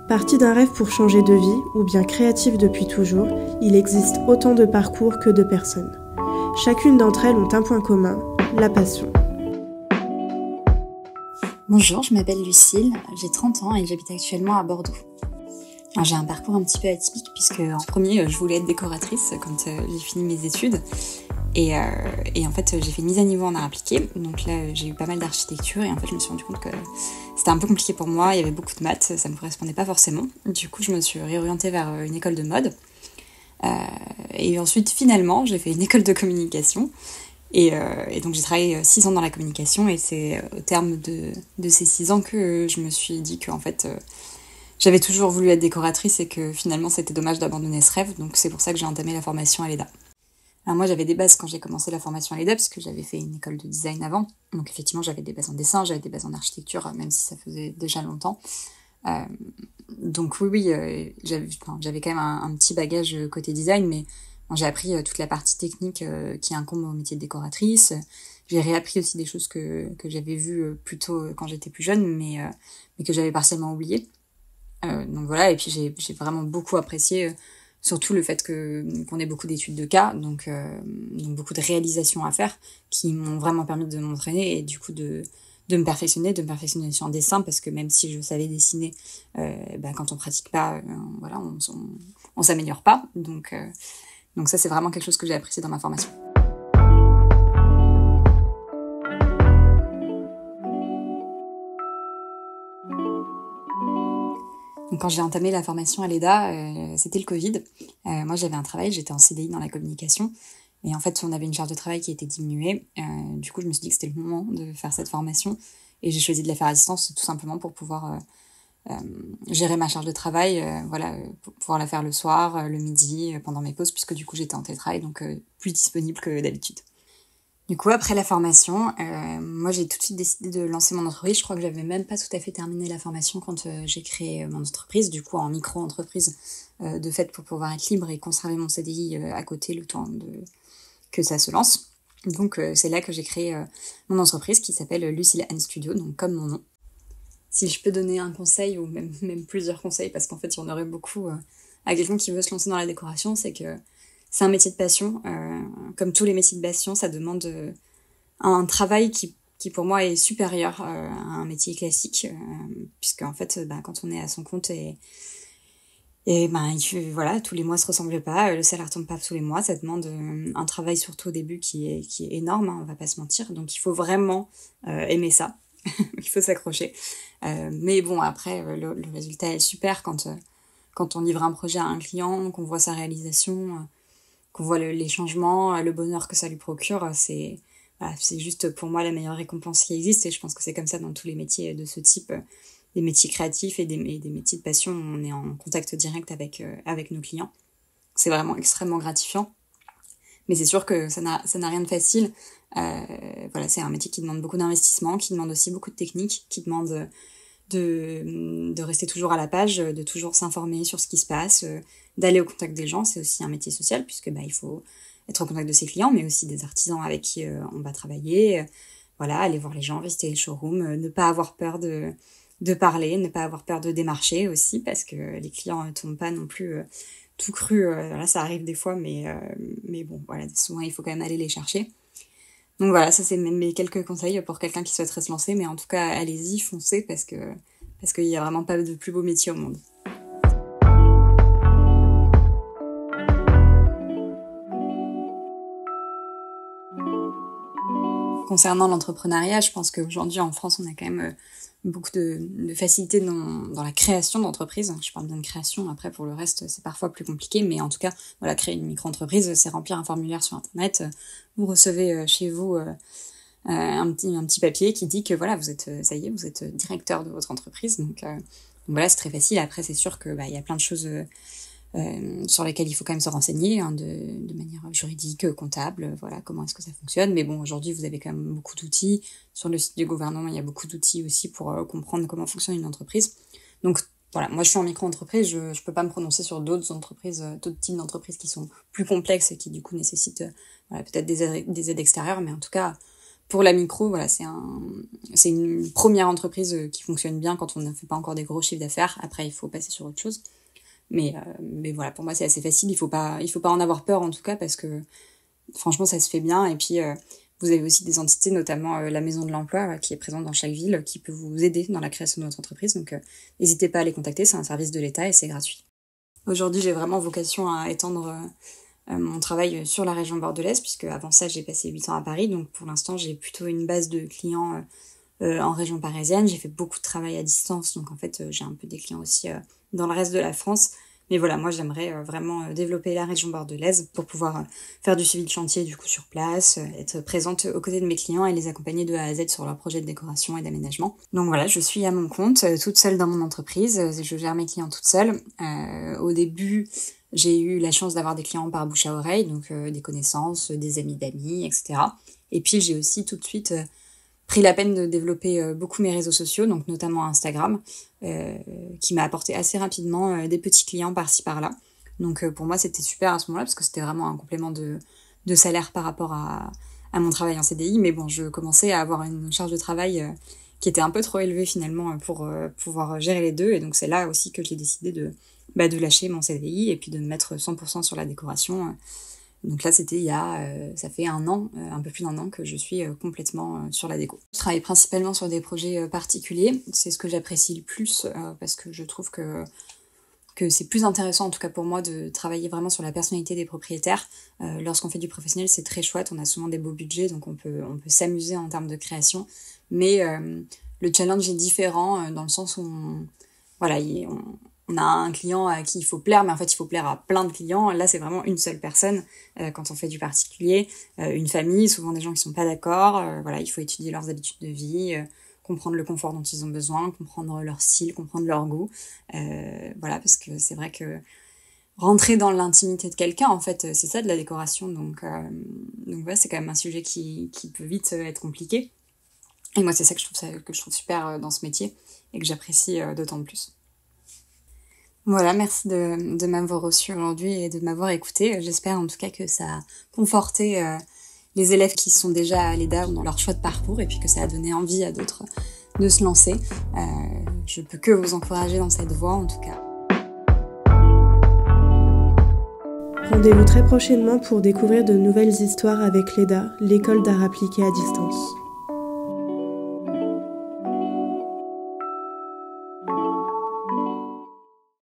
Parti d'un rêve pour changer de vie, ou bien créatif depuis toujours, il existe autant de parcours que de personnes. Chacune d'entre elles ont un point commun, la passion. Bonjour, je m'appelle Lucille, j'ai 30 ans et j'habite actuellement à Bordeaux. Alors, j'ai un parcours un petit peu atypique puisque en premier, je voulais être décoratrice quand j'ai fini mes études. Et en fait, j'ai fait une mise à niveau en art appliqué. Donc là, j'ai eu pas mal d'architecture et en fait, je me suis rendu compte que c'était un peu compliqué pour moi. Il y avait beaucoup de maths, ça me correspondait pas forcément. Du coup, je me suis réorientée vers une école de mode. Et ensuite, finalement, j'ai fait une école de communication. Et donc, j'ai travaillé 6 ans dans la communication et c'est au terme de ces 6 ans que je me suis dit qu'en fait, j'avais toujours voulu être décoratrice et que finalement, c'était dommage d'abandonner ce rêve. Donc, c'est pour ça que j'ai entamé la formation à l'EDA. Alors moi, j'avais des bases quand j'ai commencé la formation à l'EDA, parce que j'avais fait une école de design avant. Donc effectivement, j'avais des bases en dessin, j'avais des bases en architecture, même si ça faisait déjà longtemps. Donc oui, j'avais quand même un petit bagage côté design, mais j'ai appris toute la partie technique qui incombe au métier de décoratrice. J'ai réappris aussi des choses que j'avais vues plus tôt quand j'étais plus jeune, mais que j'avais partiellement oubliées. Donc voilà, et puis j'ai vraiment beaucoup apprécié... Surtout le fait qu'on ait beaucoup d'études de cas, donc beaucoup de réalisations à faire, qui m'ont vraiment permis de m'entraîner et du coup de me perfectionner en dessin, parce que même si je savais dessiner, quand on pratique pas, on s'améliore pas. Donc ça, c'est vraiment quelque chose que j'ai apprécié dans ma formation. Donc quand j'ai entamé la formation à l'EDA, c'était le Covid. Moi, j'avais un travail, j'étais en CDI dans la communication. Et en fait, on avait une charge de travail qui était diminuée. Du coup, je me suis dit que c'était le moment de faire cette formation. Et j'ai choisi de la faire à distance tout simplement pour pouvoir gérer ma charge de travail, pour pouvoir la faire le soir, le midi, pendant mes pauses, puisque du coup, j'étais en télétravail, donc plus disponible que d'habitude. Du coup, après la formation, moi j'ai tout de suite décidé de lancer mon entreprise. Je crois que j'avais même pas tout à fait terminé la formation quand j'ai créé mon entreprise, du coup en micro-entreprise de fait pour pouvoir être libre et conserver mon CDI à côté le temps que ça se lance. Donc c'est là que j'ai créé mon entreprise qui s'appelle Lucille Anne Studio, donc comme mon nom. Si je peux donner un conseil ou même plusieurs conseils, parce qu'en fait il y en aurait beaucoup à quelqu'un qui veut se lancer dans la décoration, c'est que c'est un métier de passion. Comme tous les métiers de passion, ça demande un travail qui pour moi est supérieur à un métier classique, puisque en fait, quand on est à son compte tous les mois se ressemblent pas, le salaire tombe pas tous les mois, ça demande un travail surtout au début qui est énorme, on va pas se mentir. Donc il faut vraiment aimer ça, il faut s'accrocher. Mais bon, après le résultat est super quand on livre un projet à un client, qu'on voit sa réalisation. Qu'on voit les changements, le bonheur que ça lui procure, c'est juste pour moi la meilleure récompense qui existe, et je pense que c'est comme ça dans tous les métiers de ce type, des métiers créatifs et des métiers de passion, on est en contact direct avec nos clients. C'est vraiment extrêmement gratifiant, mais c'est sûr que ça n'a rien de facile. C'est un métier qui demande beaucoup d'investissement, qui demande aussi beaucoup de technique, qui demande de rester toujours à la page, de toujours s'informer sur ce qui se passe, d'aller au contact des gens. C'est aussi un métier social puisque il faut être au contact de ses clients, mais aussi des artisans avec qui on va travailler. Aller voir les gens, visiter les showrooms, ne pas avoir peur de parler, ne pas avoir peur de démarcher aussi, parce que les clients ne tombent pas non plus tout cru. Ça arrive des fois, mais bon, souvent il faut quand même aller les chercher. Donc voilà, ça c'est mes quelques conseils pour quelqu'un qui souhaiterait se lancer, mais en tout cas, allez-y, foncez, parce qu'il y a vraiment pas de plus beau métier au monde. Concernant l'entrepreneuriat, je pense qu'aujourd'hui en France, on a quand même beaucoup de facilité dans la création d'entreprises. Je parle bien de création, après pour le reste, c'est parfois plus compliqué, mais en tout cas, créer une micro-entreprise, c'est remplir un formulaire sur Internet. Vous recevez chez vous un petit papier qui dit que vous êtes directeur de votre entreprise. Donc c'est très facile. Après, c'est sûr que y a plein de choses sur lesquelles il faut quand même se renseigner, de manière juridique, comptable, comment est-ce que ça fonctionne. Mais bon, aujourd'hui, vous avez quand même beaucoup d'outils. Sur le site du gouvernement, il y a beaucoup d'outils aussi pour comprendre comment fonctionne une entreprise. Donc moi je suis en micro-entreprise, je peux pas me prononcer sur d'autres entreprises, d'autres types d'entreprises qui sont plus complexes et qui du coup nécessitent peut-être des aides extérieures, mais en tout cas, Pour la micro, voilà, c'est une première entreprise qui fonctionne bien quand on ne fait pas encore des gros chiffres d'affaires. Après, il faut passer sur autre chose. Mais voilà, pour moi, c'est assez facile. Il faut pas en avoir peur, en tout cas, parce que franchement, ça se fait bien. Et puis, vous avez aussi des entités, notamment la Maison de l'Emploi, qui est présente dans chaque ville, qui peut vous aider dans la création de votre entreprise. Donc, n'hésitez pas à les contacter. C'est un service de l'État et c'est gratuit. Aujourd'hui, j'ai vraiment vocation à étendre mon travail sur la région bordelaise, puisque avant ça, j'ai passé 8 ans à Paris. Donc, pour l'instant, j'ai plutôt une base de clients en région parisienne. J'ai fait beaucoup de travail à distance. Donc, en fait, j'ai un peu des clients aussi dans le reste de la France. Mais voilà, moi j'aimerais vraiment développer la région bordelaise pour pouvoir faire du suivi de chantier du coup sur place, être présente aux côtés de mes clients et les accompagner de A à Z sur leurs projets de décoration et d'aménagement. Donc voilà, je suis à mon compte, toute seule dans mon entreprise, je gère mes clients toute seule. Au début, j'ai eu la chance d'avoir des clients par bouche à oreille, donc des connaissances, des amis d'amis, etc. Et puis j'ai aussi tout de suite pris la peine de développer beaucoup mes réseaux sociaux, donc notamment Instagram, qui m'a apporté assez rapidement des petits clients par-ci par-là. Donc pour moi c'était super à ce moment-là parce que c'était vraiment un complément de salaire par rapport à mon travail en CDI, mais bon, je commençais à avoir une charge de travail qui était un peu trop élevée finalement pour pouvoir gérer les deux, et donc c'est là aussi que j'ai décidé de lâcher mon CDI et puis de me mettre 100% sur la décoration. Donc là, c'était ça fait un an, un peu plus d'1 an que je suis complètement sur la déco. Je travaille principalement sur des projets particuliers. C'est ce que j'apprécie le plus parce que je trouve que c'est plus intéressant, en tout cas pour moi, de travailler vraiment sur la personnalité des propriétaires. Lorsqu'on fait du professionnel, c'est très chouette. On a souvent des beaux budgets, donc on peut s'amuser en termes de création. Mais le challenge est différent dans le sens où on a un client à qui il faut plaire, mais en fait, il faut plaire à plein de clients. Là, c'est vraiment une seule personne quand on fait du particulier. Une famille, souvent des gens qui sont pas d'accord. Voilà, il faut étudier leurs habitudes de vie, comprendre le confort dont ils ont besoin, comprendre leur style, comprendre leur goût. Voilà, parce que c'est vrai que rentrer dans l'intimité de quelqu'un, en fait, c'est ça de la décoration. Donc voilà, c'est quand même un sujet qui peut vite être compliqué. Et moi, c'est ça que je trouve super dans ce métier et que j'apprécie d'autant plus. Voilà, merci de m'avoir reçu aujourd'hui et de m'avoir écouté. J'espère en tout cas que ça a conforté les élèves qui sont déjà à l'EDA ou dans leur choix de parcours, et puis que ça a donné envie à d'autres de se lancer. Je peux que vous encourager dans cette voie en tout cas. Rendez-vous très prochainement pour découvrir de nouvelles histoires avec l'EDA, l'école d'art appliqué à distance.